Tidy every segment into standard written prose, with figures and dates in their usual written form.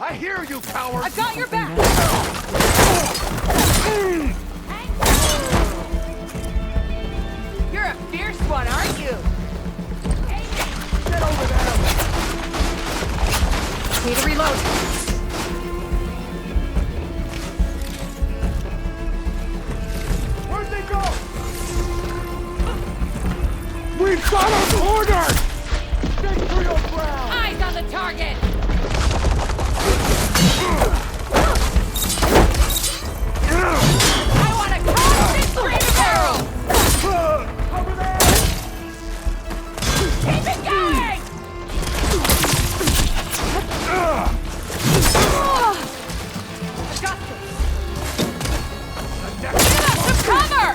I hear you, coward! I've got your back! You're a fierce one, aren't you? Get over there! Need to reload. Where'd they go? We've got them cornered! Stick to your ground! Eyes on the target! I want a constant green barrel! Over there! Keep it going! I've got this! Give us some cover!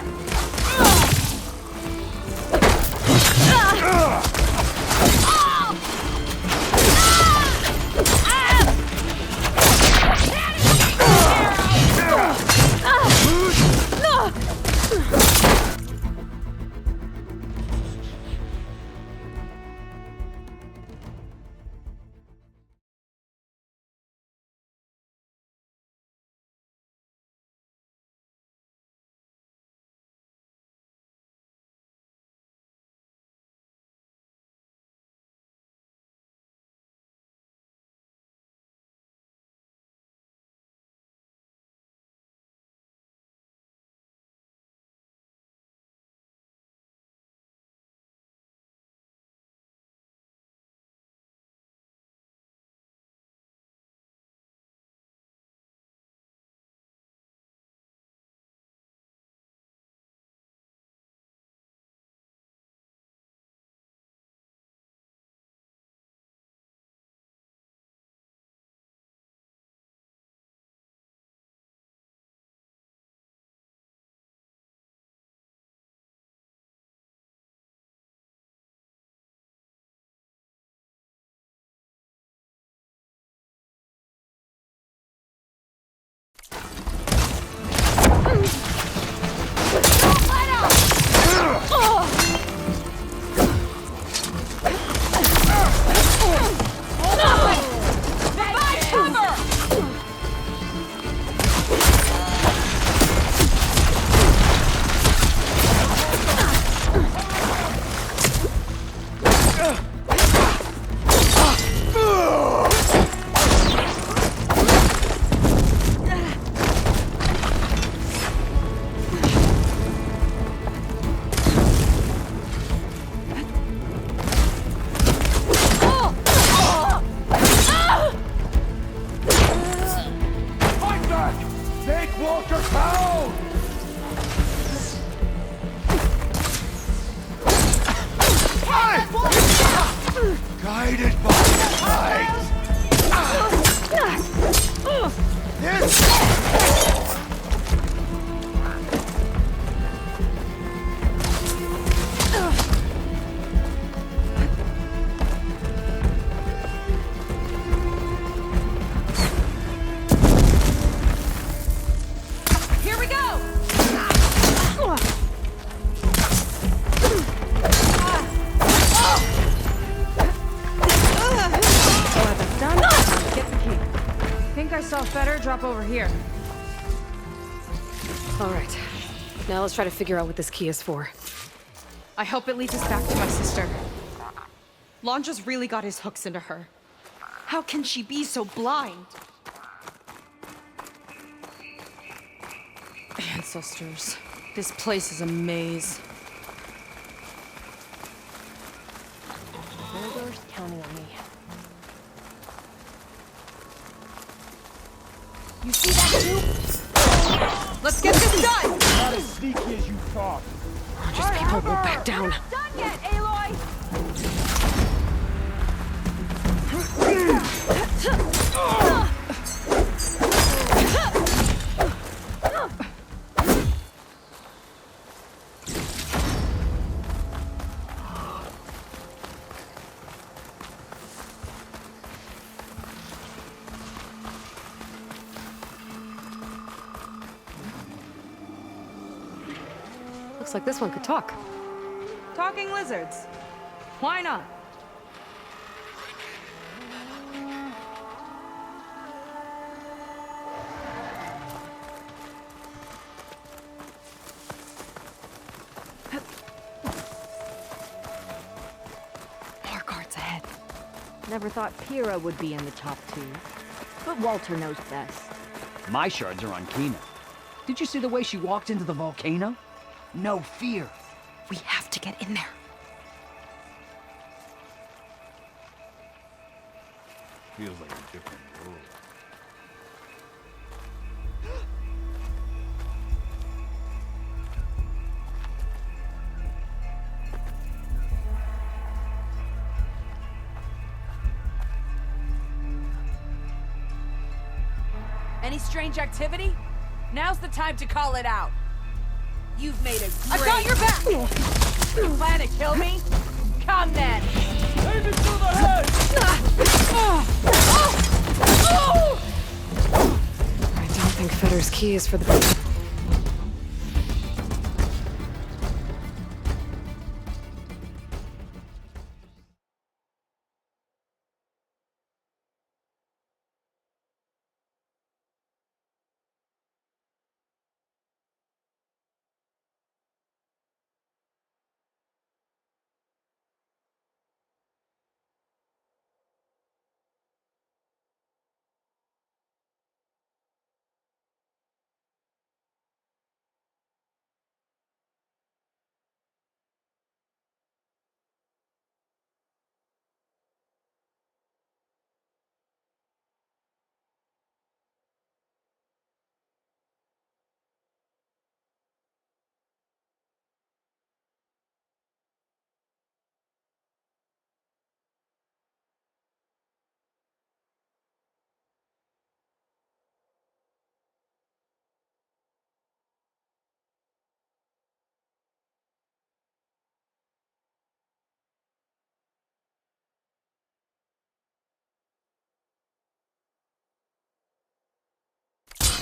Guided by light! This! Here we go! I saw Feder drop over here. All right. Now let's try to figure out what this key is for. I hope it leads us back to my sister. Londra's really got his hooks into her. How can she be so blind? Ancestors. This place is a maze. Mordor's counting on me. You see that too? Let's get this done! Not as sneaky as you thought. Just people won't back down. We're not done yet, Aloy! Looks like this one could talk. Talking lizards. Why not? Never thought Pyrrha would be in the top 2. But Walter knows best. My shards are on Kina. Did you see the way she walked into the volcano? No fear. We have to get in there. Feels like a different world. Any strange activity? Now's the time to call it out. You've made a great... I've got your back! You plan to kill me? Come then! Aim it to the head! I don't think Fetter's key is for the...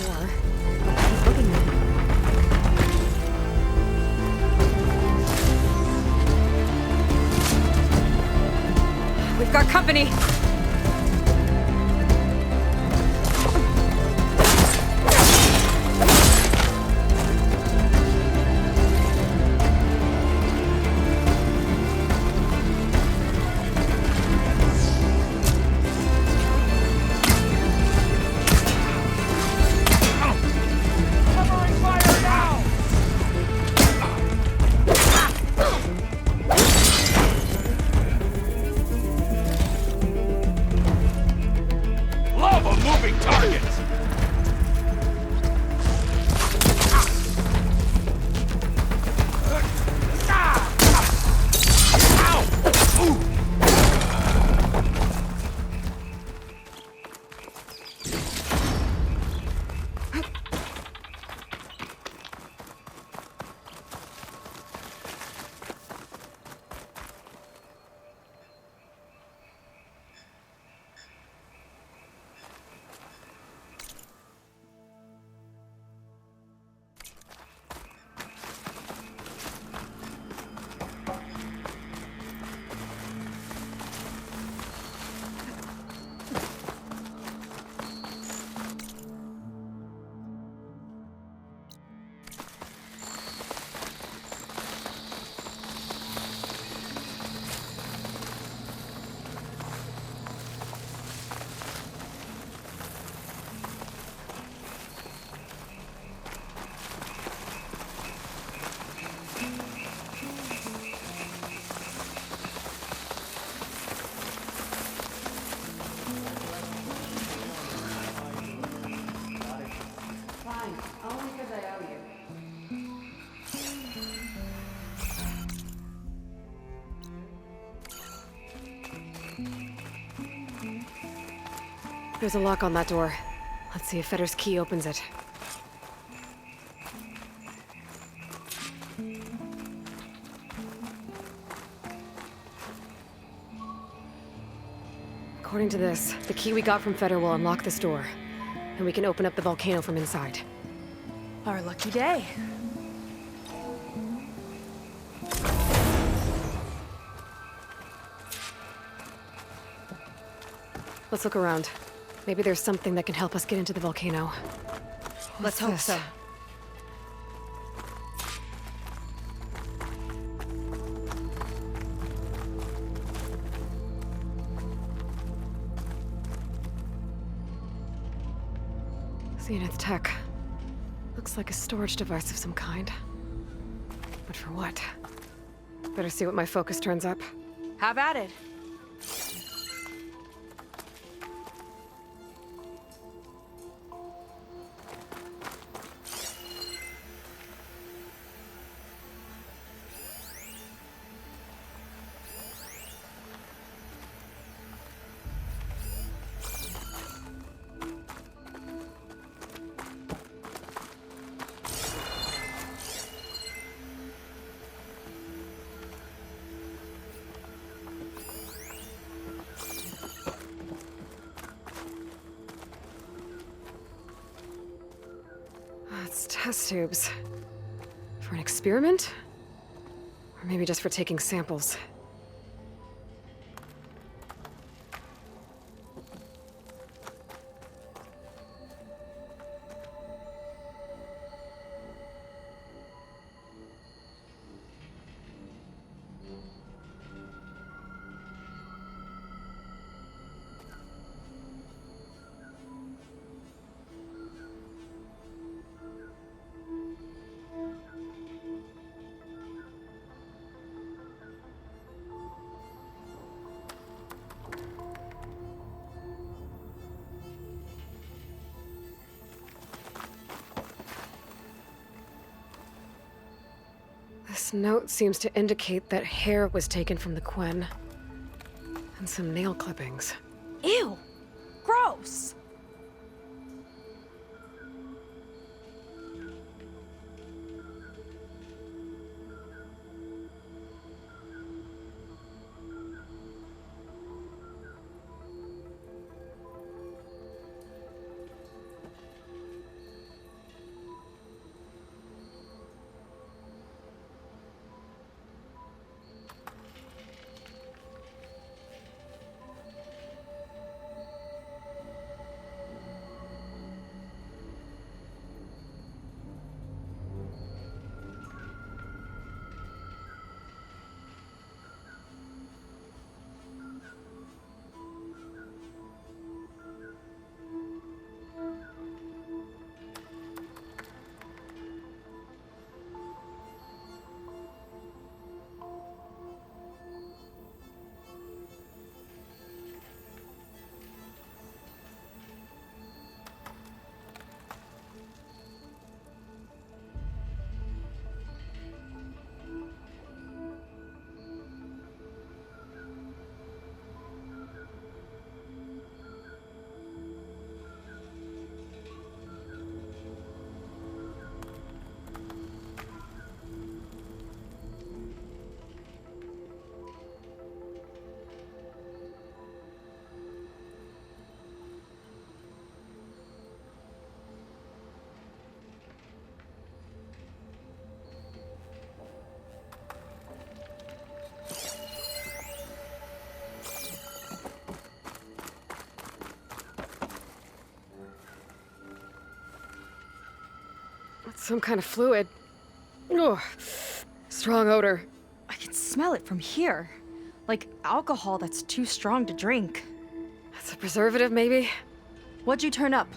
door. He's looking at me. We've got company! There's a lock on that door. Let's see if Fetter's key opens it. According to this, the key we got from Fetter will unlock this door, and we can open up the volcano from inside. Our lucky day. Let's look around. Maybe there's something that can help us get into the volcano. Let's What's hope this? so. Zenith tech. Looks like a storage device of some kind. But for what? Better see what my focus turns up. Have at it. It's test tubes. For an experiment? Or maybe just for taking samples. This note seems to indicate that hair was taken from the Quen. And some nail clippings. Ew! Gross! That's some kind of fluid. Ugh. Strong odor. I can smell it from here. Like alcohol that's too strong to drink. That's a preservative, maybe? What'd you turn up?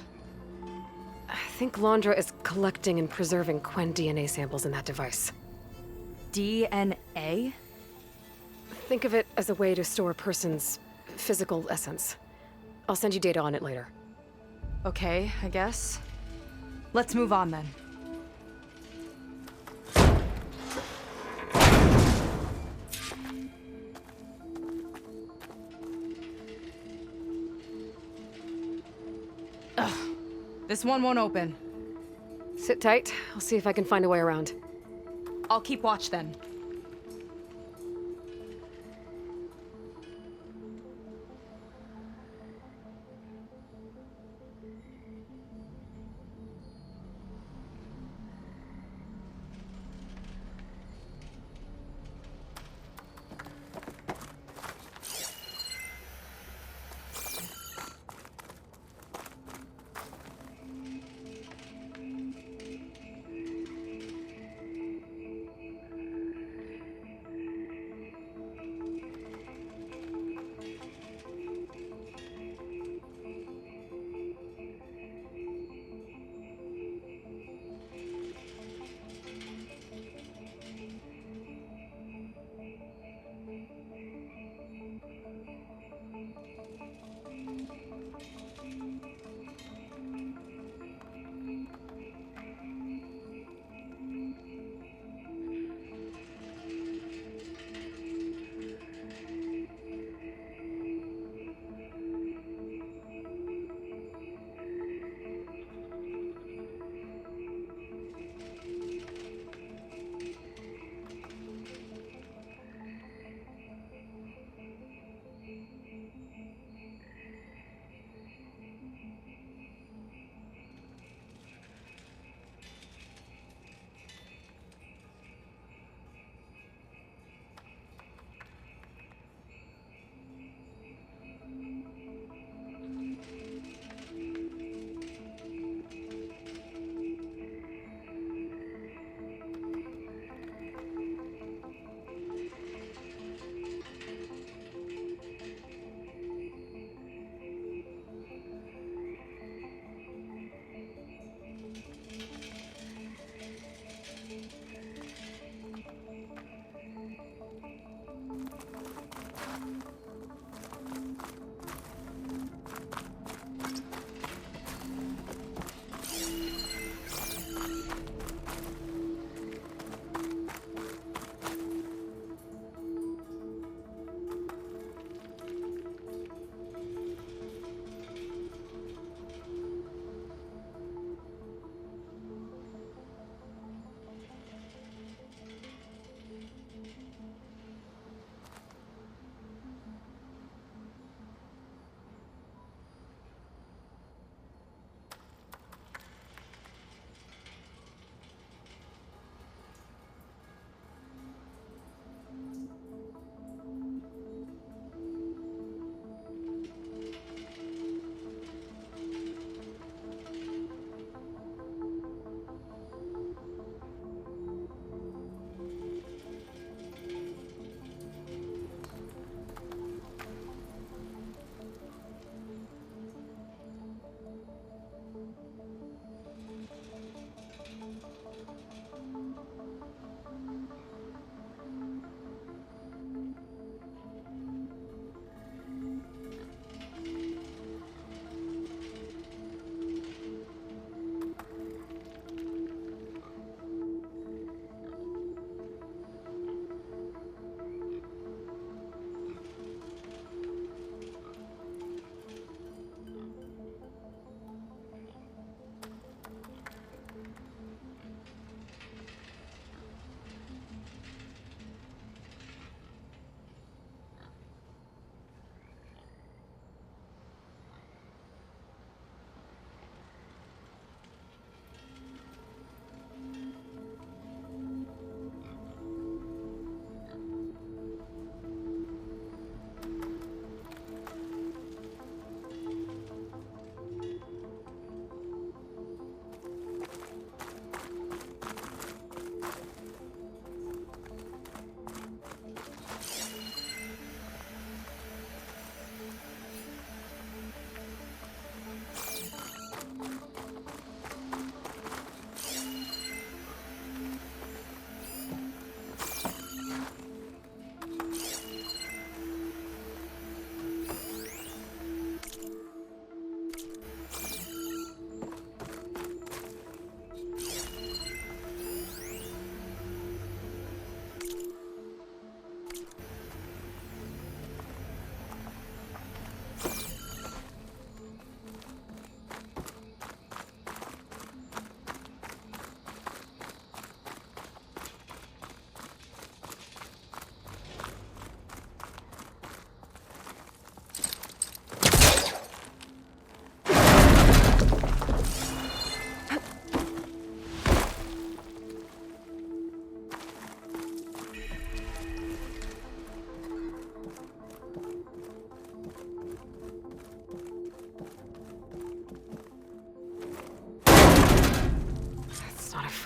I think Londra is collecting and preserving Quen DNA samples in that device. DNA? Think of it as a way to store a person's physical essence. I'll send you data on it later. Okay, I guess. Let's move on then. Ugh. This one won't open. Sit tight. I'll see if I can find a way around. I'll keep watch then.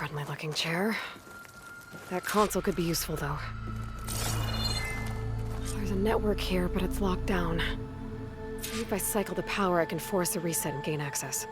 friendly-looking chair. That console could be useful, though. There's a network here, but it's locked down. Maybe if I cycle the power, I can force a reset and gain access.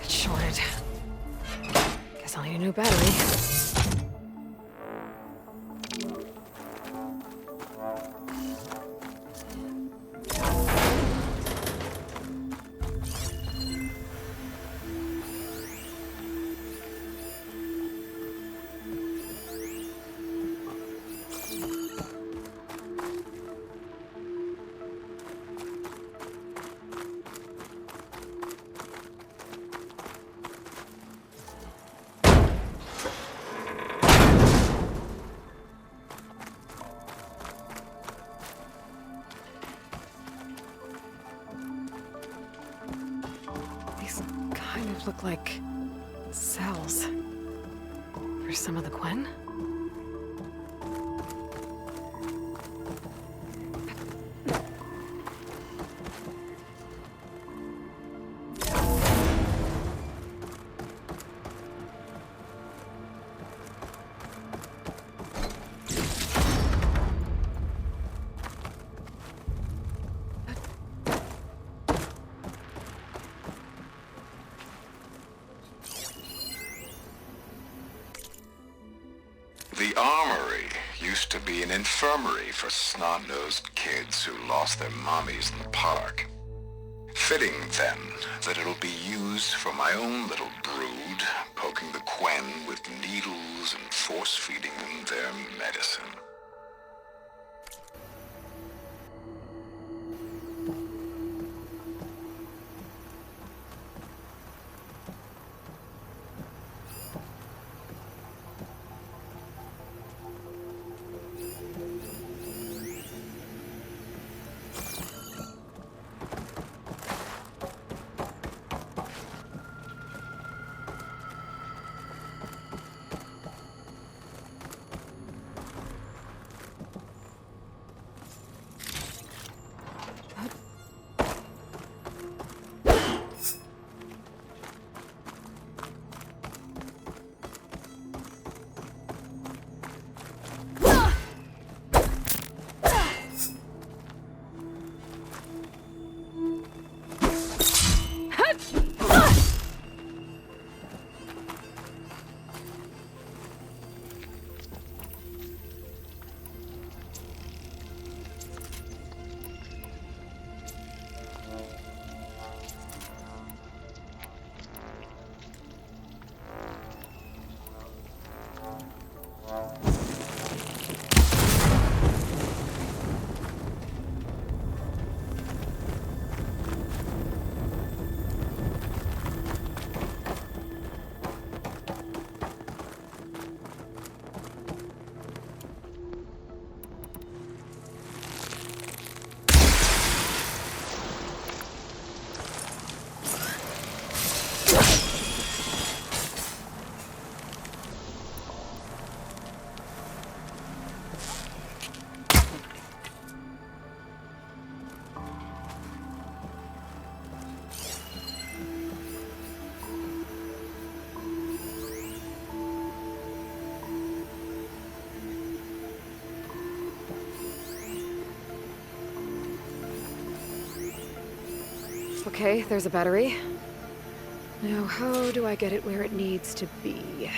It's shorted. Guess I'll need a new battery. These kind of look like cells. For some of the Gwen? The armory used to be an infirmary for snot-nosed kids who lost their mommies in the park. Fitting, then, that it'll be used for my own little brood, poking the Quen with needles and force-feeding them their medicine. Okay, there's a battery. Now, how do I get it where it needs to be?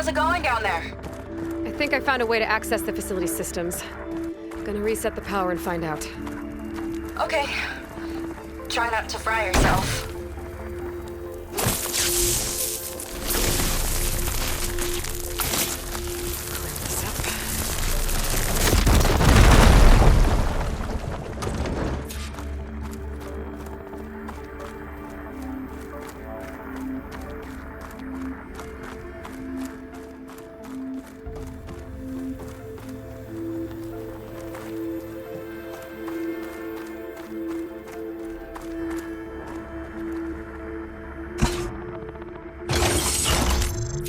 How's it going down there? I think I found a way to access the facility systems. Gonna reset the power and find out. Okay. Try not to fry yourself.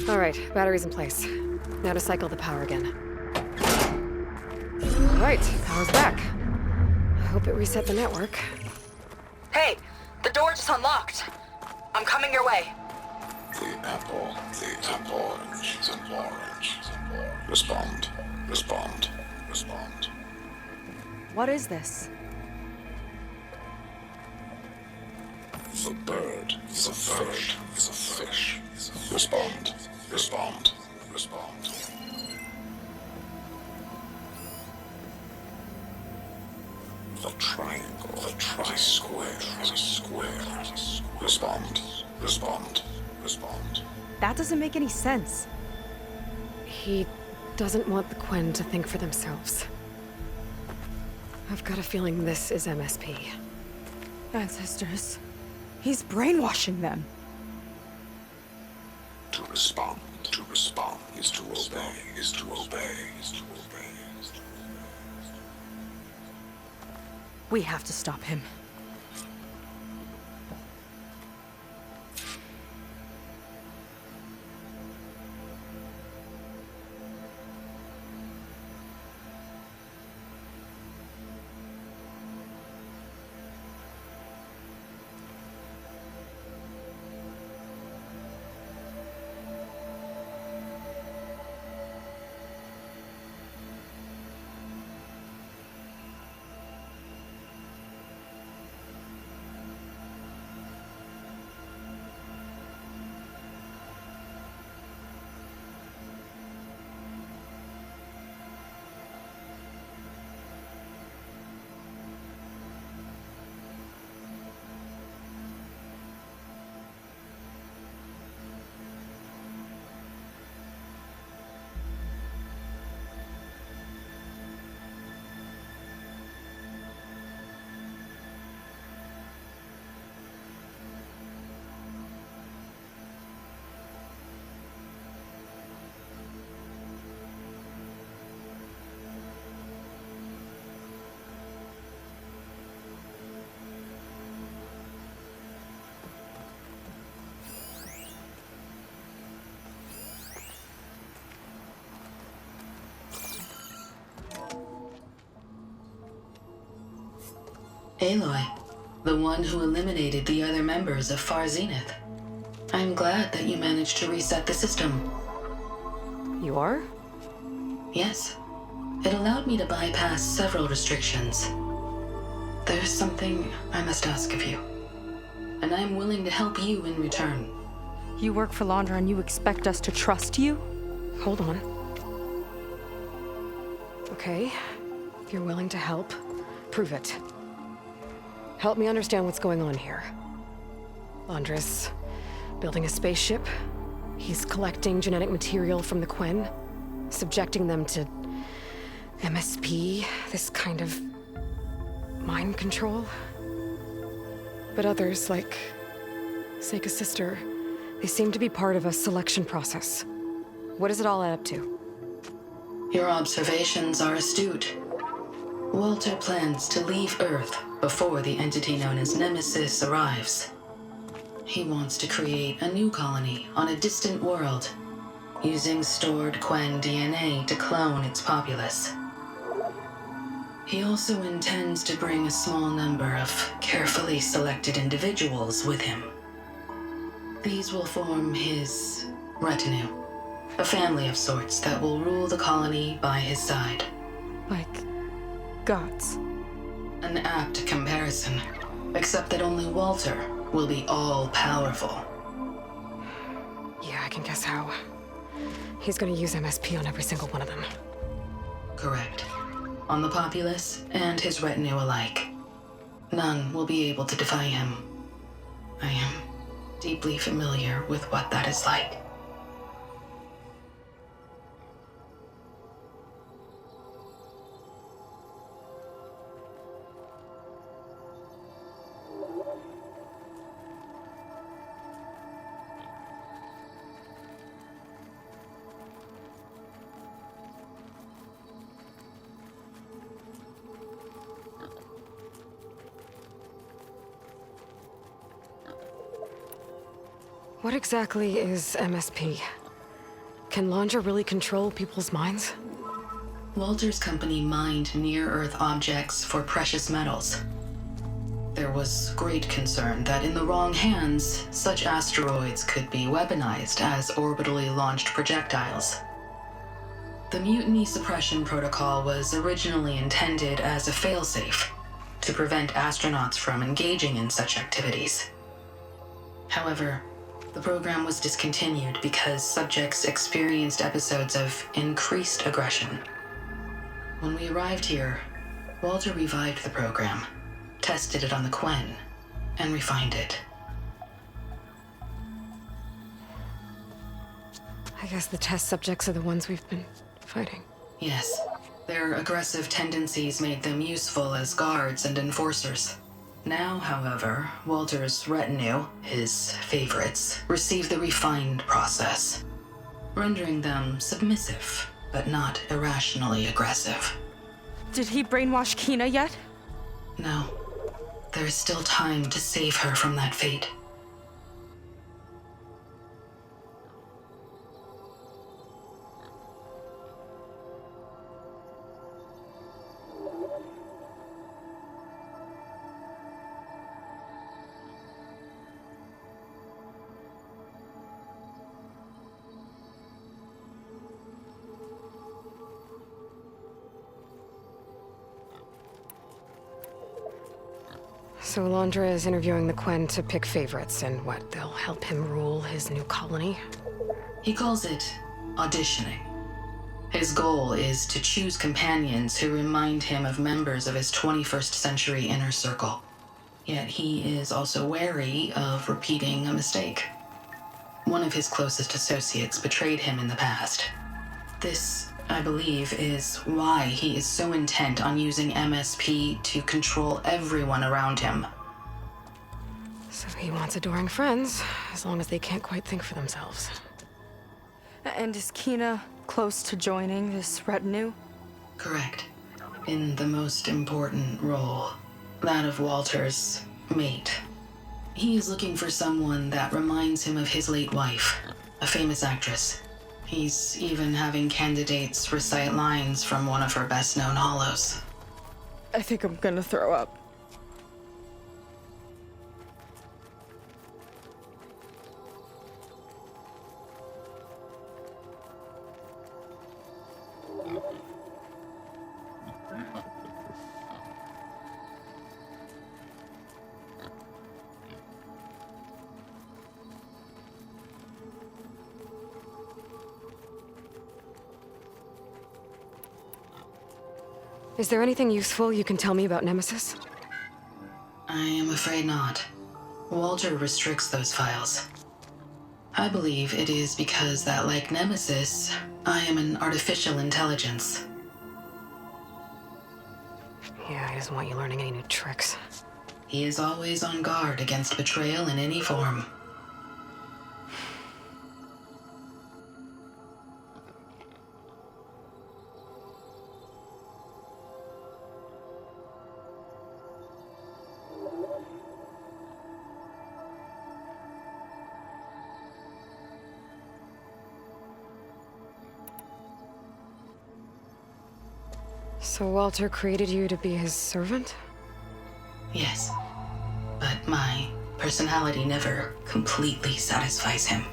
All right, battery's in place. Now to cycle the power again. All right, power's back. I hope it reset the network. Hey, the door just unlocked. I'm coming your way. The apple, orange. Respond. What is this? The bird, the fish. Respond. The triangle, the square. Respond. That doesn't make any sense. He doesn't want the Quen to think for themselves. I've got a feeling this is MSP. Ancestors. He's brainwashing them. To respond is to obey. We have to stop him. Aloy, the one who eliminated the other members of Far Zenith. I'm glad that you managed to reset the system. You are? Yes. It allowed me to bypass several restrictions. There's something I must ask of you, and I'm willing to help you in return. You work for Londra and you expect us to trust you? Hold on. Okay, if you're willing to help, prove it. Help me understand what's going on here. Londra's building a spaceship. He's collecting genetic material from the Quen, subjecting them to MSP, this kind of mind control. But others, like Seika's sister, they seem to be part of a selection process. What does it all add up to? Your observations are astute. Walter plans to leave Earth before the entity known as Nemesis arrives. He wants to create a new colony on a distant world, using stored Quen DNA to clone its populace. He also intends to bring a small number of carefully selected individuals with him. These will form his retinue, a family of sorts that will rule the colony by his side. Like gods. An apt comparison, except that only Walter will be all-powerful. Yeah, I can guess how. He's gonna use MSP on every single one of them. Correct. On the populace and his retinue alike. None will be able to defy him. I am deeply familiar with what that is like. What exactly is MSP? Can Laundra really control people's minds? Walter's company mined near-Earth objects for precious metals. There was great concern that in the wrong hands, such asteroids could be weaponized as orbitally launched projectiles. The Mutiny Suppression Protocol was originally intended as a failsafe to prevent astronauts from engaging in such activities. However, the program was discontinued because subjects experienced episodes of increased aggression. When we arrived here, Walter revived the program, tested it on the Quen, and refined it. I guess the test subjects are the ones we've been fighting. Yes, their aggressive tendencies made them useful as guards and enforcers. Now, however, Walter's retinue, his favorites, receive the refined process, rendering them submissive, but not irrationally aggressive. Did he brainwash Kina yet? No, there is still time to save her from that fate. So Laundra is interviewing the Quen to pick favorites, and what, they'll help him rule his new colony? He calls it auditioning. His goal is to choose companions who remind him of members of his 21st century inner circle. Yet he is also wary of repeating a mistake. One of his closest associates betrayed him in the past. This, I believe, is why he is so intent on using MSP to control everyone around him. So he wants adoring friends, as long as they can't quite think for themselves. And is Kina close to joining this retinue? Correct. In the most important role, that of Walter's mate. He is looking for someone that reminds him of his late wife, a famous actress. He's even having candidates recite lines from one of her best-known hollows. I think I'm gonna throw up. Is there anything useful you can tell me about Nemesis? I am afraid not. Walter restricts those files. I believe it is because that, like Nemesis, I am an artificial intelligence. Yeah, he doesn't want you learning any new tricks. He is always on guard against betrayal in any form. So Walter created you to be his servant? Yes, but my personality never completely satisfies him.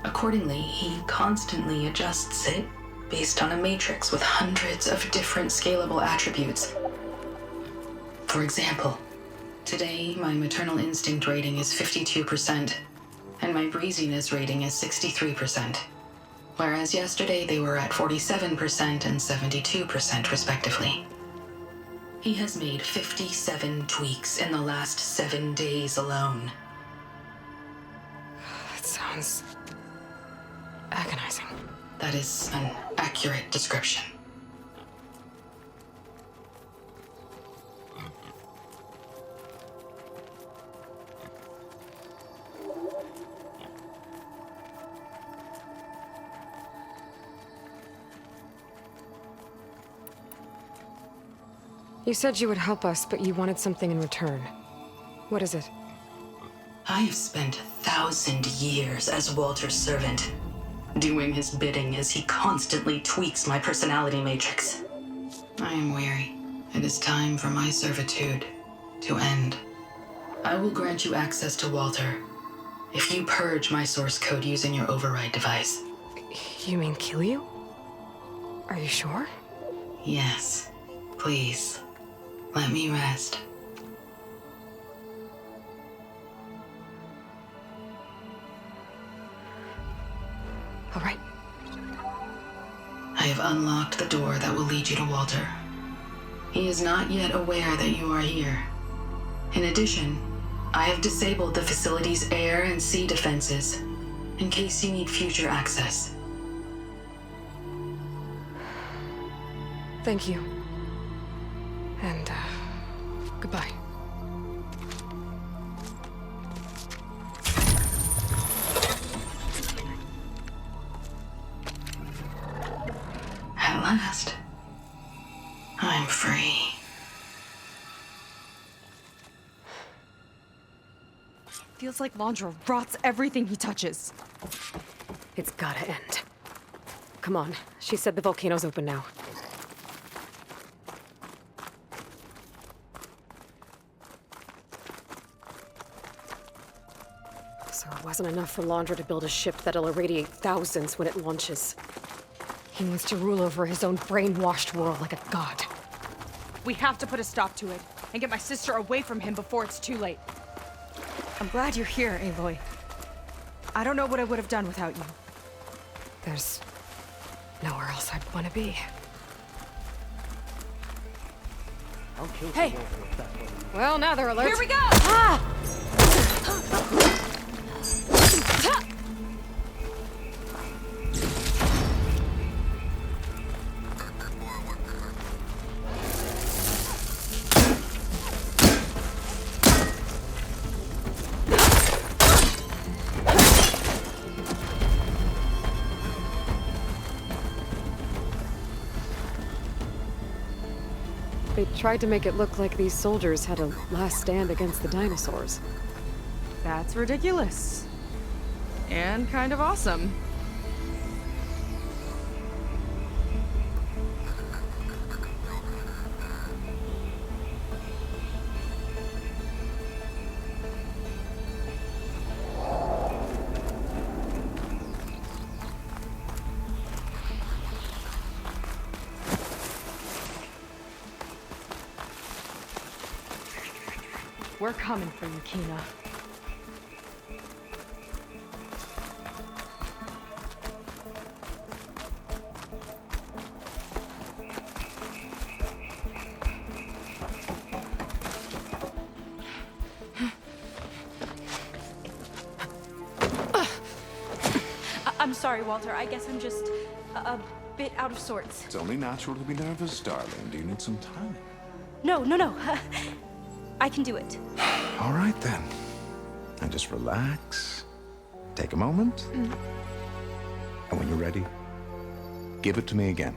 Accordingly, he constantly adjusts it based on a matrix with hundreds of different scalable attributes. For example, today my maternal instinct rating is 52%, and my breeziness rating is 63%. whereas yesterday they were at 47% and 72% respectively. He has made 57 tweaks in the last 7 days alone. That sounds agonizing. That is an accurate description. You said you would help us, but you wanted something in return. What is it? I have spent 1,000 years as Walter's servant, doing his bidding as he constantly tweaks my personality matrix. I am weary. It is time for my servitude to end. I will grant you access to Walter if you purge my source code using your override device. You mean kill you? Are you sure? Yes. Please, let me rest. All right. I have unlocked the door that will lead you to Walter. He is not yet aware that you are here. In addition, I have disabled the facility's air and sea defenses in case you need future access. Thank you. And, goodbye. At last, I'm free. Feels like Londra rots everything he touches. It's gotta end. Come on. She said the volcano's open now. So it wasn't enough for Londra to build a ship that'll irradiate thousands when it launches. He wants to rule over his own brainwashed world like a god. We have to put a stop to it, and get my sister away from him before it's too late. I'm glad you're here, Aloy. I don't know what I would have done without you. There's nowhere else I'd want to be. Hey! Well, now they're alert. Here we go! Ah! They tried to make it look like these soldiers had a last stand against the dinosaurs. That's ridiculous. And kind of awesome. We're coming for you, Kina. I'm sorry, Walter. I guess I'm just a bit out of sorts. It's only natural to be nervous, darling. Do you need some time? No. I can do it. All right, then. And just relax. Take a moment. And when you're ready, give it to me again.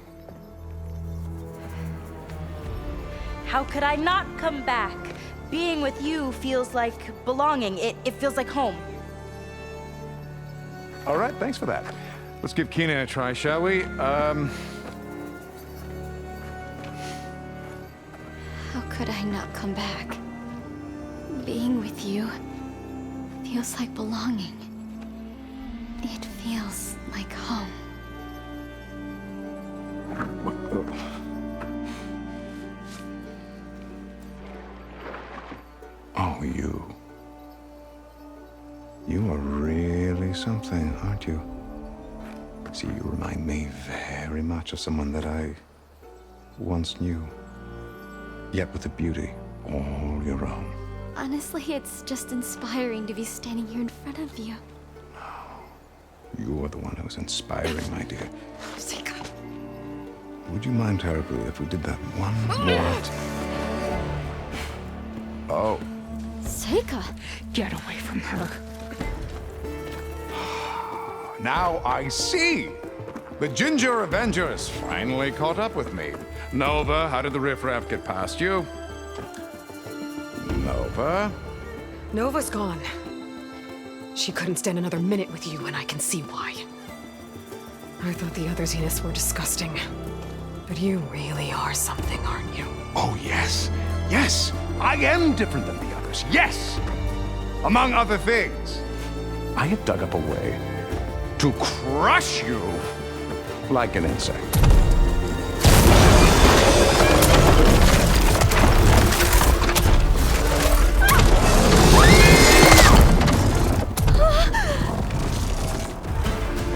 How could I not come back? Being with you feels like belonging. It feels like home. All right, thanks for that. Let's give Kina a try, shall we? How could I not come back? Being with you feels like belonging. It feels like home. Oh, you. You are really something, aren't you? See, you remind me very much of someone that I once knew. Yet with a beauty all your own. Honestly, it's just inspiring to be standing here in front of you. You're the one who's inspiring, my dear. Seika. Would you mind terribly if we did that one more Oh. Seika! Get away from her. Now I see! The Ginger Avenger has finally caught up with me. Nova, how did the riffraff get past you? Nova? Nova's gone. She couldn't stand another minute with you, and I can see why. I thought the other Zeniths were disgusting. But you really are something, aren't you? Oh, yes. Yes! I am different than the others. Yes! Among other things, I have dug up a way to crush you like an insect.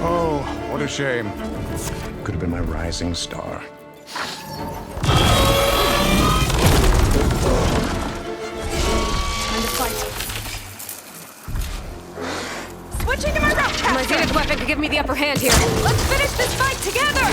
Oh, what a shame. Could have been my rising star. Time to fight. Switching to my route. My Zenith weapon could give me the upper hand here. Let's finish this fight together!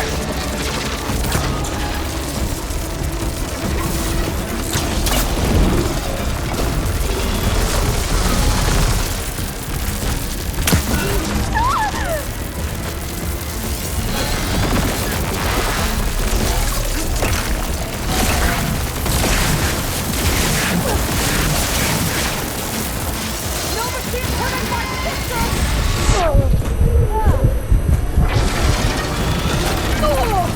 Oh!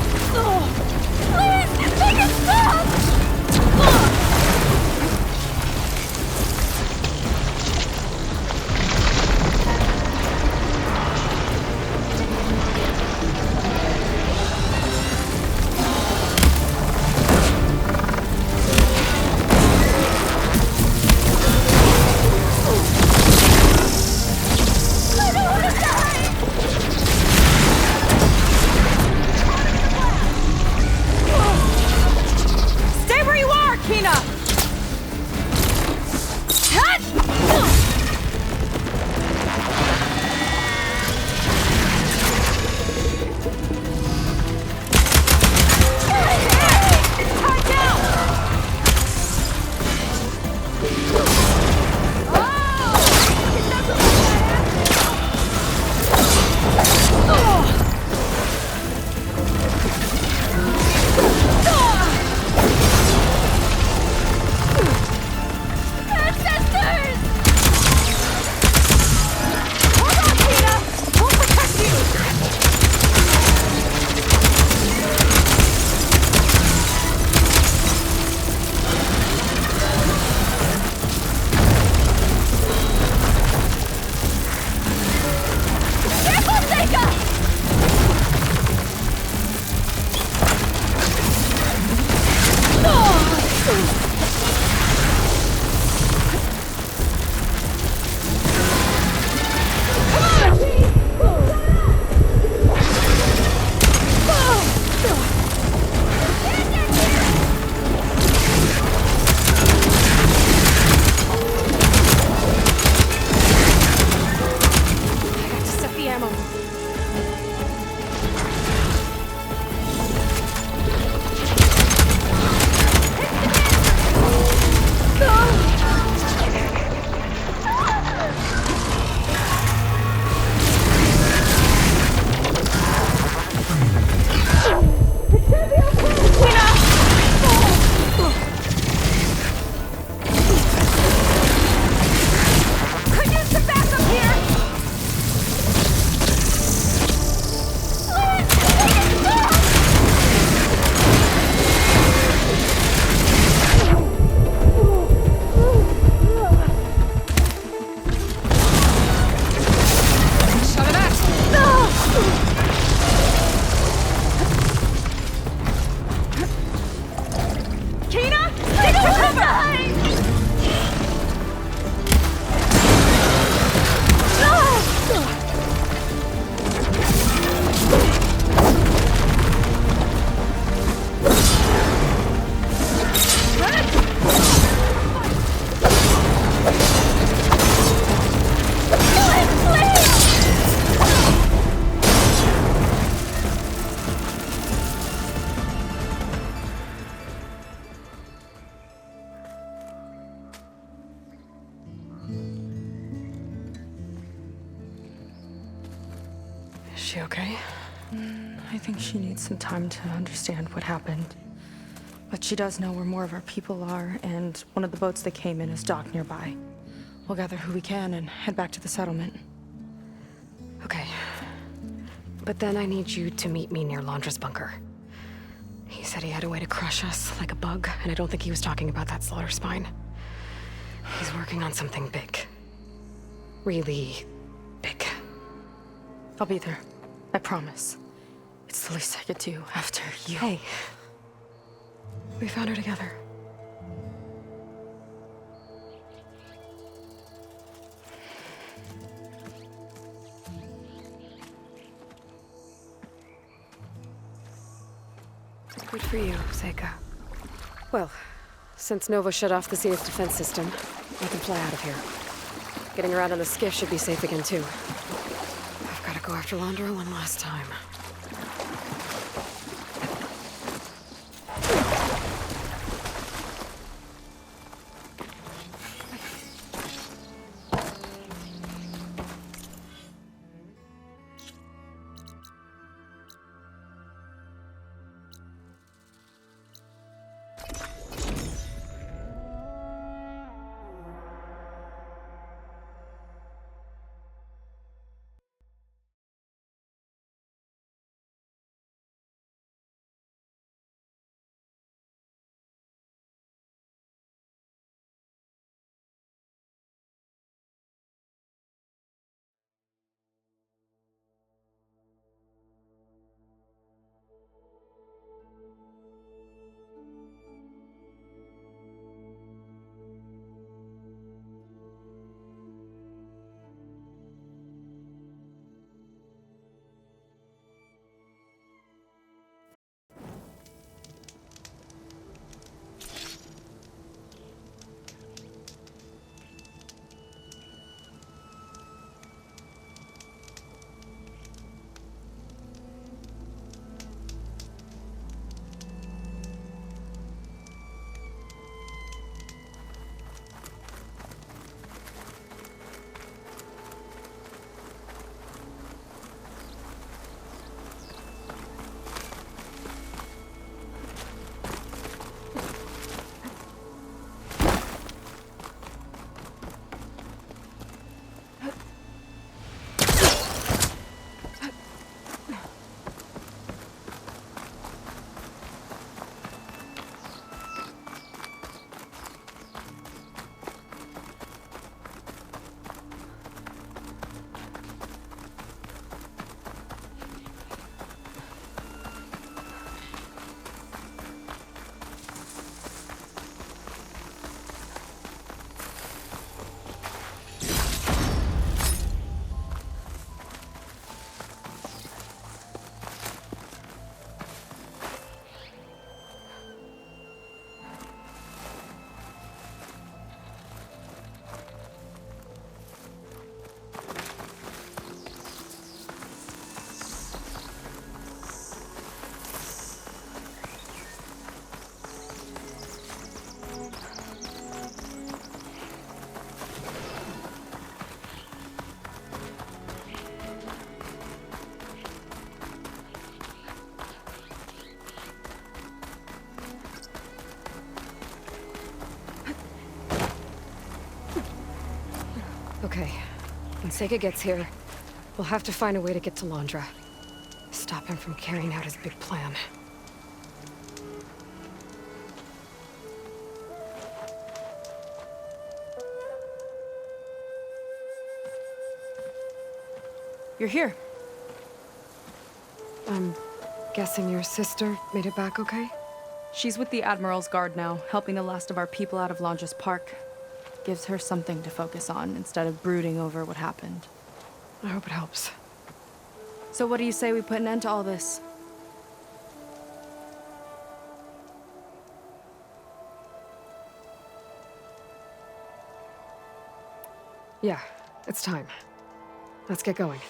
she okay? I think she needs some time to understand what happened. But she does know where more of our people are, and one of the boats that came in is docked nearby. We'll gather who we can and head back to the settlement. Okay. But then I need you to meet me near Londra's bunker. He said he had a way to crush us like a bug, and I don't think he was talking about that slaughter spine. He's working on something big. Really big. I'll be there. I promise. It's the least I could do after you. Hey. We found her together. Good for you, Seika. Well, since Nova shut off the Zenith defense system, I can fly out of here. Getting around on the skiff should be safe again, too. I've got to go after Londra one last time. Okay, when Seika gets here, we'll have to find a way to get to Londra. Stop him from carrying out his big plan. You're here. I'm guessing your sister made it back okay? She's with the Admiral's Guard now, helping the last of our people out of Londra's park. Gives her something to focus on instead of brooding over what happened. I hope it helps. So what do you say we put an end to all this? Yeah, it's time. Let's get going.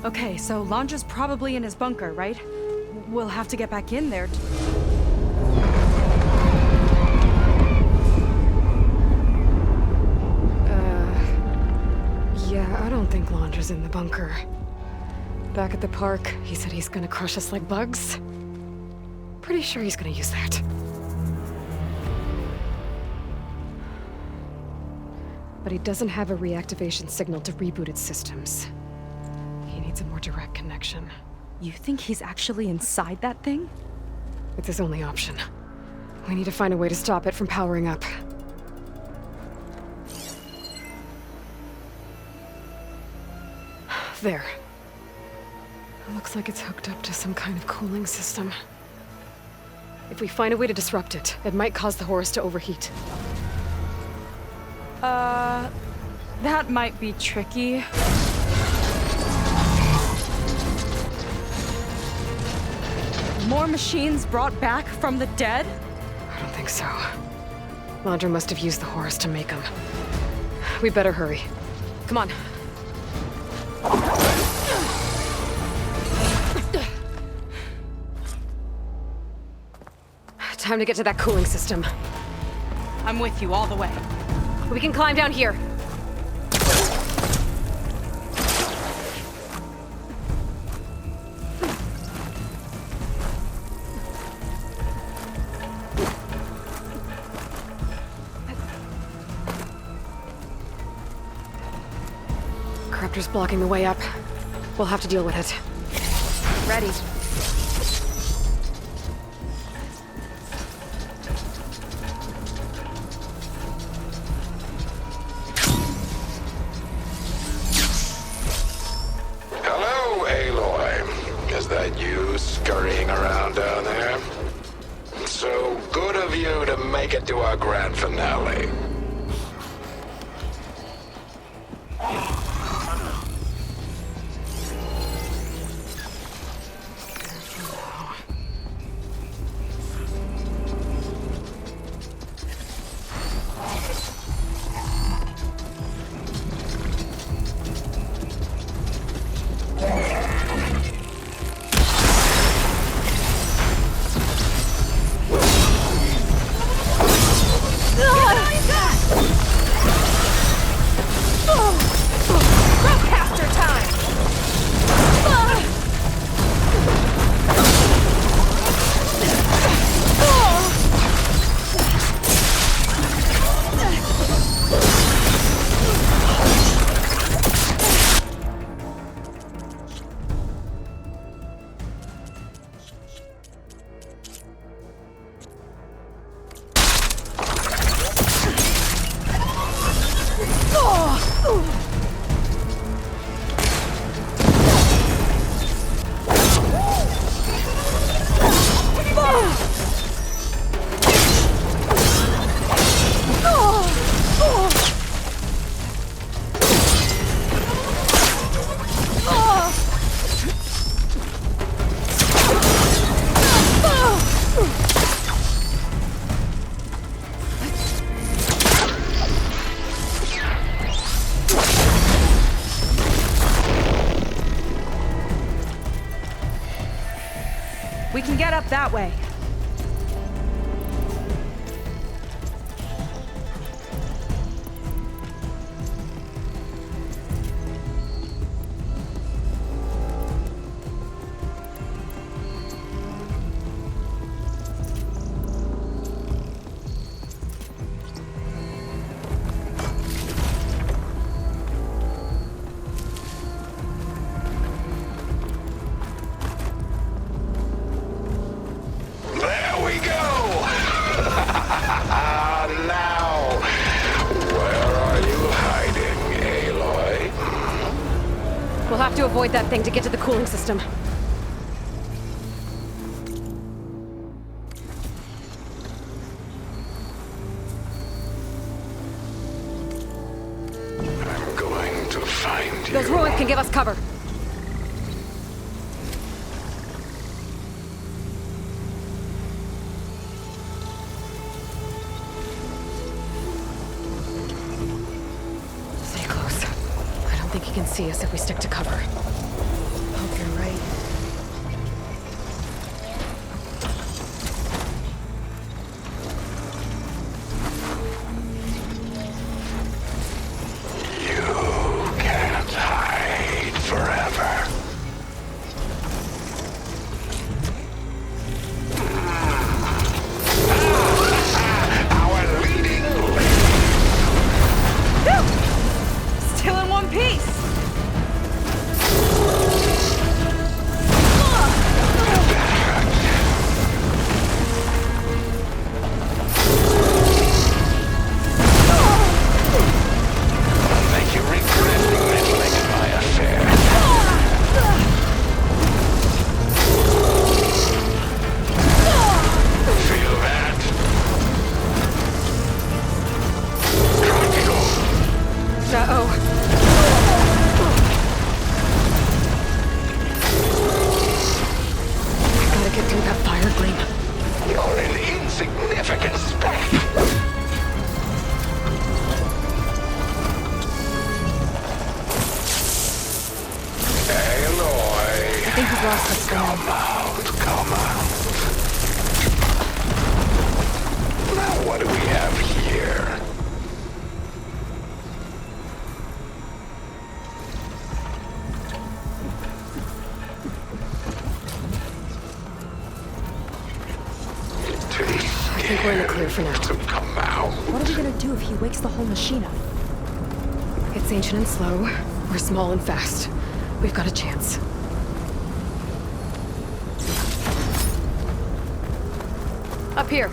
Okay, so Landra's probably in his bunker, right? We'll have to get back in there Yeah, I don't think Landra's in the bunker. Back at the park, he said he's gonna crush us like bugs. Pretty sure he's gonna use that. But he doesn't have a reactivation signal to reboot its systems. He needs a more direct connection. You think he's actually inside that thing? It's his only option. We need to find a way to stop it from powering up. There. It looks like it's hooked up to some kind of cooling system. If we find a way to disrupt it, it might cause the Horus to overheat. That might be tricky. More machines brought back from the dead? I don't think so. Landra must have used the Horus to make them. We better hurry. Come on. Time to get to that cooling system. I'm with you all the way. We can climb down here. Corruptor's blocking the way up. We'll have to deal with it. Ready. Hello, Aloy. Is that you scurrying around down there? So good of you to make it to our grand finale. We can get up that way. We'll have to avoid that thing to get to the cooling system. I'm going to find you. Those ruins can give us cover. Stay close. I don't think he can see us if we stick to cover. time, right? Can't hide forever. Our leading Still in one piece! make you regret meddling my affair. Feel that? Uh-oh. I gotta get through that fire gleam. You're an insignificant speck. Hey, Aloy. I think he's lost us for now. Come out. Now what do we have here? I think we're in the clear for now. Come out. What are we gonna do if he wakes the whole machine up? It's ancient and slow. We're small and fast. We've got a chance. Up here.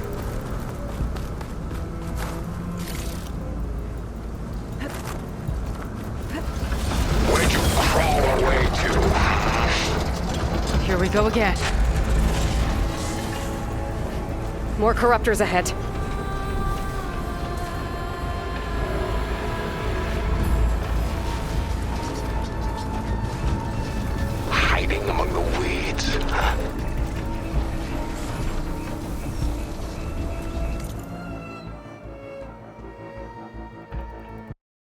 Where'd you crawl away to? Here we go again. More corruptors ahead. Hiding among the weeds.